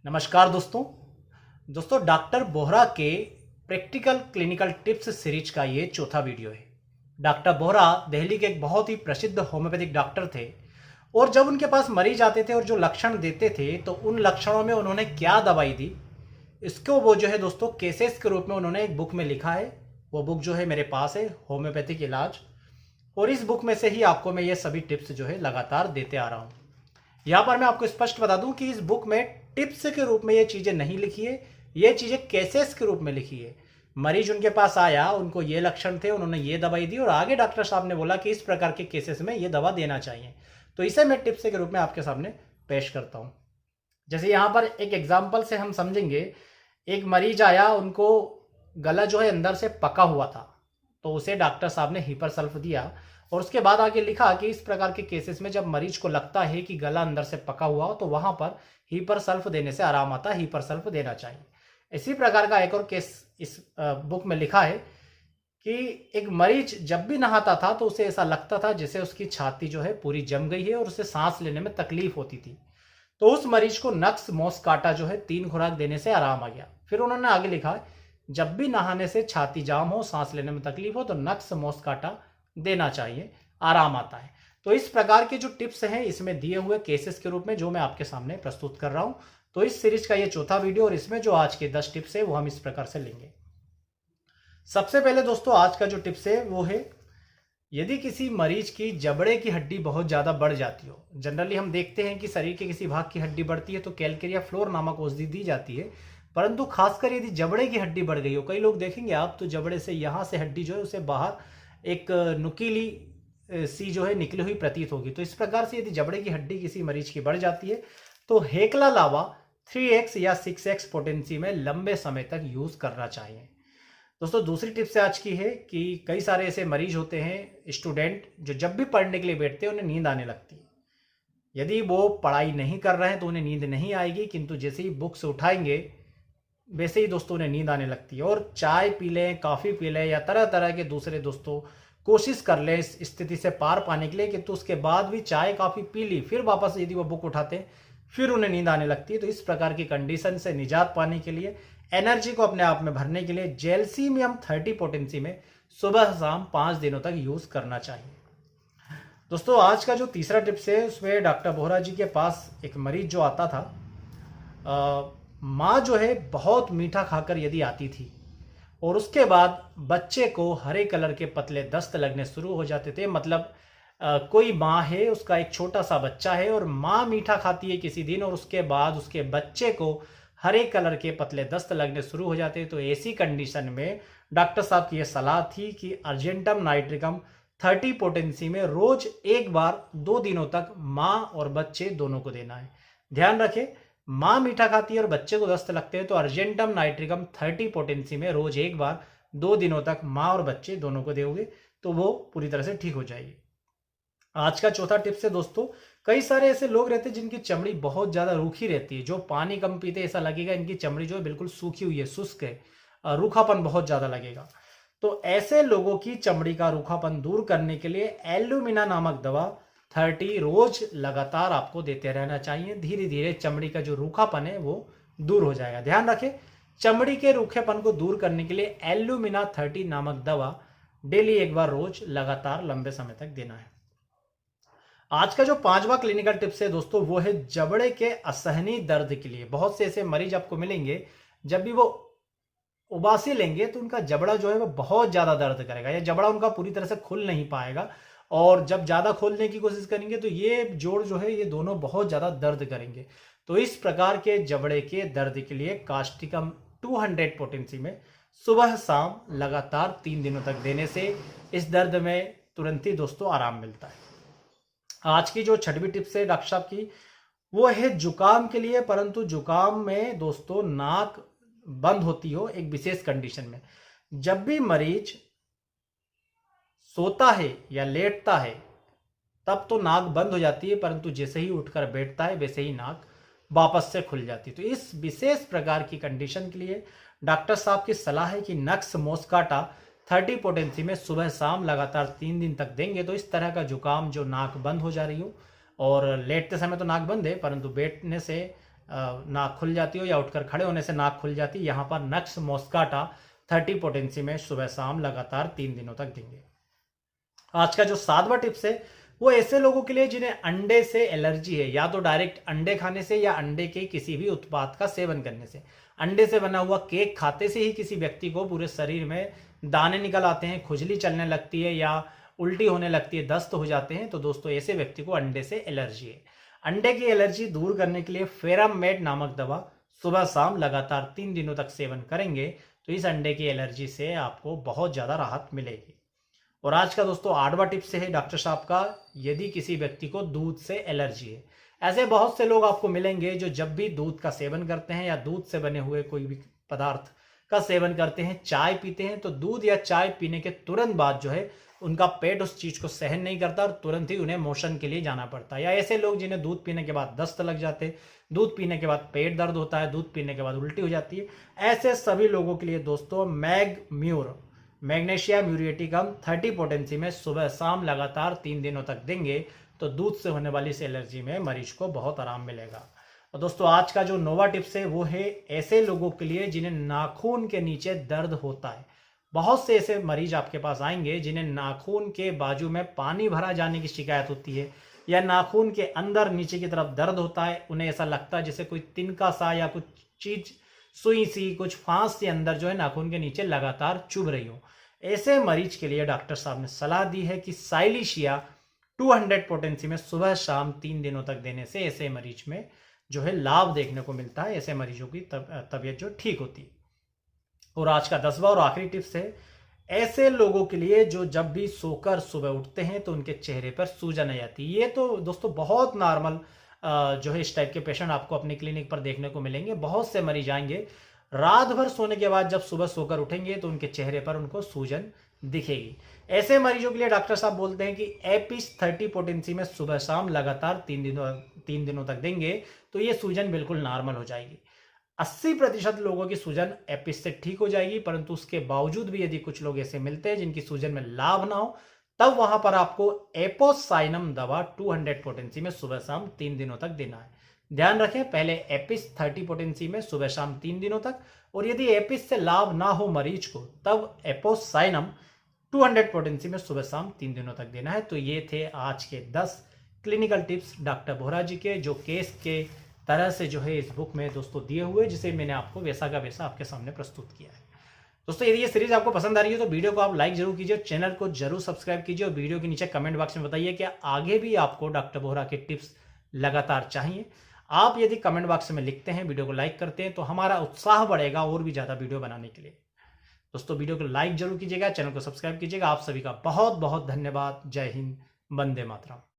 नमस्कार दोस्तों डॉक्टर बोहरा के प्रैक्टिकल क्लिनिकल टिप्स सीरीज का ये चौथा वीडियो है। डॉक्टर बोहरा दिल्ली के एक बहुत ही प्रसिद्ध होम्योपैथिक डॉक्टर थे और जब उनके पास मरीज आते थे और जो लक्षण देते थे तो उन लक्षणों में उन्होंने क्या दवाई दी, इसको वो जो है दोस्तों केसेस के रूप में उन्होंने एक बुक में लिखा है। वो बुक जो है मेरे पास है, होम्योपैथिक इलाज, और इस बुक में से ही आपको मैं ये सभी टिप्स जो है लगातार देते आ रहा हूँ। यहाँ पर मैं आपको स्पष्ट बता दूं कि इस बुक में टिप्स के रूप में ये चीज़ें नहीं लिखी है, ये चीज़ें केसेस के रूप में लिखी है। मरीज उनके पास आया, उनको ये लक्षण थे, उन्होंने ये दवाई दी और आगे डॉक्टर साहब ने बोला कि इस प्रकार के केसेस में ये दवा देना चाहिए, तो इसे मैं टिप्स के रूप में आपके सामने पेश करता हूँ। जैसे यहाँ पर एक एग्जाम्पल से हम समझेंगे। एक मरीज आया, उनको गला जो है अंदर से पका हुआ था, तो उसे डॉक्टर साहब ने हीपर सल्फ दिया और उसके बाद आगे लिखा कि इस प्रकार के केसेस में जब मरीज को लगता है कि गला अंदर से पका हुआ हो तो वहां पर हीपर सल्फ देने से आराम आता है, हीपर सल्फ देना चाहिए। इसी प्रकार का एक और केस इस बुक में लिखा है कि एक मरीज जब भी नहाता था तो उसे ऐसा लगता था जैसे उसकी छाती जो है पूरी जम गई है और उसे सांस लेने में तकलीफ होती थी। तो उस मरीज को नक्स मोस्काटा जो है 3 खुराक देने से आराम आ गया। फिर उन्होंने आगे लिखा है जब भी नहाने से छाती जाम हो, सांस लेने में तकलीफ हो तो नक्स मोस्काटा देना चाहिए, आराम आता है। तो इस प्रकार के जो टिप्स हैं इसमें दिए हुए केसेस के रूप में जो मैं आपके सामने प्रस्तुत कर रहा हूं। तो इस सीरीज का ये चौथा वीडियो और इसमें जो आज के 10 टिप्स है वो हम इस प्रकार से लेंगे। सबसे पहले दोस्तों आज का जो टिप्स है वो है, यदि किसी मरीज की जबड़े की हड्डी बहुत ज़्यादा बढ़ जाती हो, जनरली हम देखते हैं कि शरीर के किसी भाग की हड्डी बढ़ती है तो कैलकेरिया फ्लोर नामक औषधि दी जाती है, परंतु खासकर यदि जबड़े की हड्डी बढ़ गई हो, कई लोग देखेंगे आप तो जबड़े से यहाँ से हड्डी जो है उसे बाहर एक नुकीली सी जो है निकली हुई प्रतीत होगी। तो इस प्रकार से यदि जबड़े की हड्डी किसी मरीज की बढ़ जाती है तो हेकला लावा 3x या 6x पोटेंसी में लंबे समय तक यूज करना चाहिए। दोस्तों दूसरी टिप्स आज की है कि कई सारे ऐसे मरीज होते हैं, स्टूडेंट, जो जब भी पढ़ने के लिए बैठते हैं उन्हें नींद आने लगती है। यदि वो पढ़ाई नहीं कर रहे हैं तो उन्हें नींद नहीं आएगी, किंतु जैसे ही बुक से उठाएंगे वैसे ही दोस्तों उन्हें नींद आने लगती है। और चाय पी लें, कॉफ़ी पी लें या तरह तरह के दूसरे दोस्तों कोशिश कर लें इस स्थिति से पार पाने के लिए, किंतु उसके बाद भी चाय कॉफ़ी पी ली, फिर वापस यदि वो बुक उठाते हैं फिर उन्हें नींद आने लगती है। तो इस प्रकार की कंडीशन से निजात पाने के लिए, एनर्जी को अपने आप में भरने के लिए जेलसीमियम 30 पोटेंसी में सुबह शाम 5 दिनों तक यूज़ करना चाहिए। दोस्तों आज का जो तीसरा टिप्स है उसमें डॉक्टर बोहरा जी के पास एक मरीज जो आता था, माँ जो है बहुत मीठा खाकर यदि आती थी और उसके बाद बच्चे को हरे कलर के पतले दस्त लगने शुरू हो जाते थे। मतलब कोई माँ है, उसका एक छोटा सा बच्चा है और माँ मीठा खाती है किसी दिन और उसके बाद उसके बच्चे को हरे कलर के पतले दस्त लगने शुरू हो जाते हैं। तो ऐसी कंडीशन में डॉक्टर साहब की यह सलाह थी कि अर्जेंटम नाइट्रिकम 30 पोटेंसी में रोज एक बार 2 दिनों तक माँ और बच्चे दोनों को देना है। ध्यान रखें, माँ मीठा खाती है और बच्चे को दस्त लगते हैं तो अर्जेंटम नाइट्रिकम 30 पोटेंसी में रोज एक बार 2 दिनों तक माँ और बच्चे दोनों को दोगे तो वो पूरी तरह से ठीक हो जाएगी। आज का चौथा टिप्स है दोस्तों, कई सारे ऐसे लोग रहते हैं जिनकी चमड़ी बहुत ज्यादा रूखी रहती है, जो पानी कम पीते ऐसा लगेगा इनकी चमड़ी जो है बिल्कुल सूखी हुई है, शुष्क है, रूखापन बहुत ज्यादा लगेगा। तो ऐसे लोगों की चमड़ी का रूखापन दूर करने के लिए एल्यूमिना नामक दवा 30 रोज लगातार आपको देते रहना चाहिए। धीरे धीरे चमड़ी का जो रूखापन है वो दूर हो जाएगा। ध्यान रखें, चमड़ी के रूखेपन को दूर करने के लिए एल्यूमिना 30 नामक दवा डेली एक बार रोज लगातार लंबे समय तक देना है। आज का जो 5वां क्लिनिकल टिप्स है दोस्तों वो है जबड़े के असहनीय दर्द के लिए। बहुत से ऐसे मरीज आपको मिलेंगे, जब भी वो उबासी लेंगे तो उनका जबड़ा जो है वो बहुत ज्यादा दर्द करेगा या जबड़ा उनका पूरी तरह से खुल नहीं पाएगा, और जब ज्यादा खोलने की कोशिश करेंगे तो ये जोड़ जो है ये दोनों बहुत ज्यादा दर्द करेंगे। तो इस प्रकार के जबड़े के दर्द के लिए कास्टिकम 200 पोटेंसी में सुबह शाम लगातार 3 दिनों तक देने से इस दर्द में तुरंत ही दोस्तों आराम मिलता है। आज की जो 6वीं टिप्स है डॉक्टर साहब की वो है जुकाम के लिए, परंतु जुकाम में दोस्तों नाक बंद होती हो एक विशेष कंडीशन में। जब भी मरीज सोता है या लेटता है तब तो नाक बंद हो जाती है, परंतु जैसे ही उठकर बैठता है वैसे ही नाक वापस से खुल जाती है। तो इस विशेष प्रकार की कंडीशन के लिए डॉक्टर साहब की सलाह है कि नक्स मोस्काटा 30 पोटेंसी में सुबह शाम लगातार 3 दिन तक देंगे तो इस तरह का जुकाम जो नाक बंद हो जा रही हो, और लेटते समय तो नाक बंद है परंतु बैठने से नाक खुल जाती हो या उठकर खड़े होने से नाक खुल जाती, यहाँ पर नक्स मॉस्काटा 30 पोटेंसी में सुबह शाम लगातार 3 दिनों तक देंगे। आज का जो 7वां टिप्स है वो ऐसे लोगों के लिए जिन्हें अंडे से एलर्जी है, या तो डायरेक्ट अंडे खाने से या अंडे के किसी भी उत्पाद का सेवन करने से। अंडे से बना हुआ केक खाते से ही किसी व्यक्ति को पूरे शरीर में दाने निकल आते हैं, खुजली चलने लगती है या उल्टी होने लगती है, दस्त हो जाते हैं, तो दोस्तों ऐसे व्यक्ति को अंडे से एलर्जी है। अंडे की एलर्जी दूर करने के लिए फेरामेड नामक दवा सुबह शाम लगातार 3 दिनों तक सेवन करेंगे तो इस अंडे की एलर्जी से आपको बहुत ज़्यादा राहत मिलेगी। और आज का दोस्तों 8वां टिप्स है डॉक्टर साहब का, यदि किसी व्यक्ति को दूध से एलर्जी है। ऐसे बहुत से लोग आपको मिलेंगे जो जब भी दूध का सेवन करते हैं या दूध से बने हुए कोई भी पदार्थ का सेवन करते हैं, चाय पीते हैं, तो दूध या चाय पीने के तुरंत बाद जो है उनका पेट उस चीज को सहन नहीं करता और तुरंत ही उन्हें मोशन के लिए जाना पड़ता है। या ऐसे लोग जिन्हें दूध पीने के बाद दस्त लग जाते, दूध पीने के बाद पेट दर्द होता है, दूध पीने के बाद उल्टी हो जाती है, ऐसे सभी लोगों के लिए दोस्तों मैग्नीशिया म्यूरेटिकम 30 पोटेंसी में सुबह शाम लगातार 3 दिनों तक देंगे तो दूध से होने वाली इस एलर्जी में मरीज को बहुत आराम मिलेगा। और दोस्तों आज का जो 9वां टिप्स है वो है ऐसे लोगों के लिए जिन्हें नाखून के नीचे दर्द होता है। बहुत से ऐसे मरीज आपके पास आएंगे जिन्हें नाखून के बाजू में पानी भरा जाने की शिकायत होती है या नाखून के अंदर नीचे की तरफ दर्द होता है। उन्हें ऐसा लगता है जैसे कोई तिनका सा या कुछ चीज, सुई सी, कुछ फांस के अंदर जो है नाखून के नीचे लगातार चुभ रही हो। ऐसे मरीज के लिए डॉक्टर साहब ने सलाह दी है कि साइलिशिया 200 पोटेंसी में सुबह शाम 3 दिनों तक देने से ऐसे मरीज में जो है लाभ देखने को मिलता है, ऐसे मरीजों की तबीयत जो ठीक होती है। और आज का 10वां और आखिरी टिप्स है ऐसे लोगों के लिए जो जब भी सोकर सुबह उठते हैं तो उनके चेहरे पर सूजन आ जाती है। ये तो दोस्तों बहुत नॉर्मल जो है इस टाइप के पेशेंट आपको अपने क्लिनिक पर देखने को मिलेंगे। बहुत से मरीज आएंगे रात भर सोने के बाद जब सुबह सोकर उठेंगे तो उनके चेहरे पर उनको सूजन दिखेगी। ऐसे मरीजों के लिए डॉक्टर साहब बोलते हैं कि एपिस 30 पोटेंसी में सुबह शाम लगातार 3 दिनों तक देंगे तो ये सूजन बिल्कुल नॉर्मल हो जाएगी। 80% लोगों की सूजन एपिस से ठीक हो जाएगी, परंतु उसके बावजूद भी यदि कुछ लोग ऐसे मिलते हैं जिनकी सूजन में लाभ ना हो, तब वहां पर आपको एपोसाइनम दवा 200 पोटेंसी में सुबह शाम 3 दिनों तक देना है। ध्यान रखें, पहले एपिस 30 पोटेंसी में सुबह शाम 3 दिनों तक, और यदि एपिस से लाभ ना हो मरीज को तब एपोसाइनम 200 पोटेंसी में सुबह शाम 3 दिनों तक देना है। तो ये थे आज के 10 क्लिनिकल टिप्स डॉक्टर बोहरा जी के, जो केस के तरह से जो है इस बुक में दोस्तों दिए हुए, जिसे मैंने आपको वैसा का वैसा आपके सामने प्रस्तुत किया है। दोस्तों यदि ये सीरीज आपको पसंद आ रही है तो वीडियो को आप लाइक जरूर कीजिए, चैनल को जरूर सब्सक्राइब कीजिए और वीडियो के नीचे कमेंट बॉक्स में बताइए कि आगे भी आपको डॉक्टर बोहरा के टिप्स लगातार चाहिए। आप यदि कमेंट बॉक्स में लिखते हैं, वीडियो को लाइक करते हैं, तो हमारा उत्साह बढ़ेगा और भी ज़्यादा वीडियो बनाने के लिए। दोस्तों वीडियो को लाइक जरूर कीजिएगा, चैनल को सब्सक्राइब कीजिएगा। आप सभी का बहुत बहुत धन्यवाद। जय हिंद, वंदे मातरम।